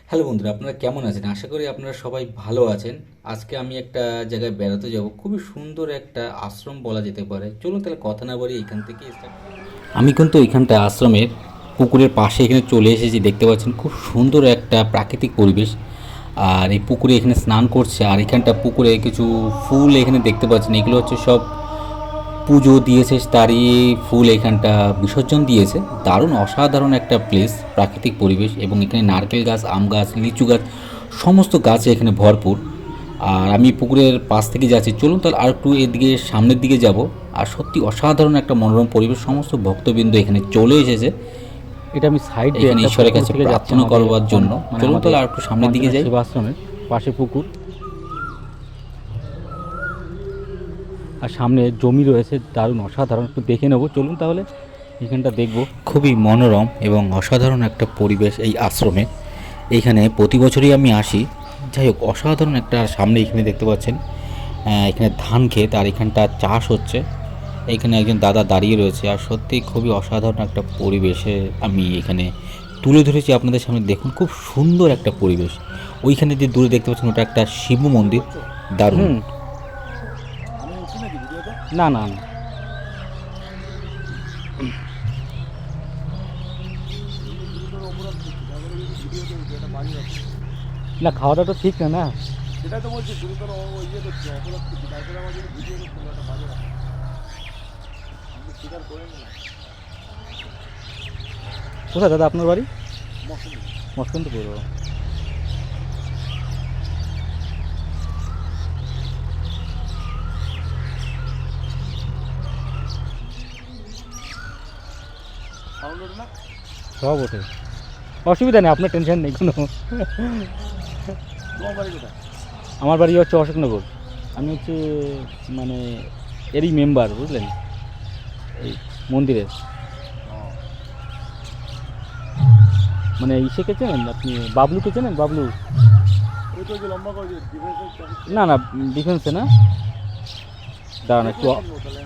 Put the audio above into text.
Hello বন্ধুরা, আপনারা কেমন আছেন? আশা করি আপনারা সবাই ভালো আছেন। আজকে আমি একটা জায়গায় বেড়াতে যাব, খুবই সুন্দর একটা আশ্রম বলা যেতে পারে। চলুন তাহলে কথা না বলি এখান থেকে স্টার্ট। আমি কিন্তু এখানটা আশ্রমের পুকুরের পাশে এখানে চলে এসেছি। দেখতে পাচ্ছেন খুব সুন্দর একটা প্রাকৃতিক পরিবেশ। আর এই পুকুরে এখানে স্নান করছে, আর এখানটা পুকুরে কিছু ফুল এখানে দেখতে পাচ্ছেন, এগুলো হচ্ছে সব পুজো দিয়েছে, তারই ফুল এখানটা বিসর্জন দিয়েছে। দারুণ অসাধারণ একটা প্লেস, প্রাকৃতিক পরিবেশ, এবং এখানে নারকেল গাছ, আম গাছ, লিচু গাছ, সমস্ত গাছে এখানে ভরপুর। আর আমি পুকুরের পাশ থেকে যাচ্ছি, চলুন তাহলে আর একটু এদিকে সামনের দিকে যাব। আর সত্যি অসাধারণ একটা মনোরম পরিবেশ, সমস্ত ভক্তবৃন্দ এখানে চলে এসেছে এটা আমি সাইড দিয়ে এখানে একটা ঈশ্বরের পুকুর কাছে থেকে যাচ্ছি প্রার্থনা আমাদের করবার জন্য। মানে চলুন আমাদের তাহলে আর একটু সামনের দিকে পঞ্চমের যাই। সেবাশ্রমের পাশে পুকুর, আর সামনে জমি রয়েছে দারুণ অসাধারণ, একটু দেখে নেবো। চলুন তাহলে এখানটা দেখবো। খুবই মনোরম এবং অসাধারণ একটা পরিবেশ এই আশ্রমে। এইখানে প্রতি বছরই আমি আসি। যাই হোক, অসাধারণ একটা, সামনে এখানে দেখতে পাচ্ছেন এখানে ধান ক্ষেত, আর এখানটা চাষ হচ্ছে। এখানে একজন দাদা দাঁড়িয়ে রয়েছে, আর সত্যি খুবই অসাধারণ একটা পরিবেশে আমি এখানে তুলে ধরেছি আপনাদের সামনে। দেখুন খুব সুন্দর একটা পরিবেশ। ওইখানে যে দূরে দেখতে পাচ্ছেন ওটা একটা শিব মন্দির, দারুণ। হুম, না না না, না খাওয়া দাওয়া তো ঠিক না না। সেটাই তো বলছি, গুরুতর ইয়ে করছে, অপরাধ করছে, তারপরে আমার যদি ভিডিও করতে একটা বাজে রাখা আপনি স্বীকার করেন না। কোথায় দাদা আপনার বাড়ি? মৌসুমি মস্কন্তপুর। সাউন্ড ওঠে না? সব ওঠে, অসুবিধা নেই, আপনার টেনশন নেই কোনো। তোমার বাড়ি কোথায়? আমার বাড়ি হচ্ছে অশোকনগর। আমি হচ্ছে মানে এরই মেম্বার, বুঝলেন, এই মন্দিরের। মানে ইসেকে চেনেন আপনি? বাবলুকে চেনেন? বাবলু? ওই তো যে লম্বা করে যে ডিফেন্সের না না, ডিফেন্সে না। দাঁড়ান একটু তাহলে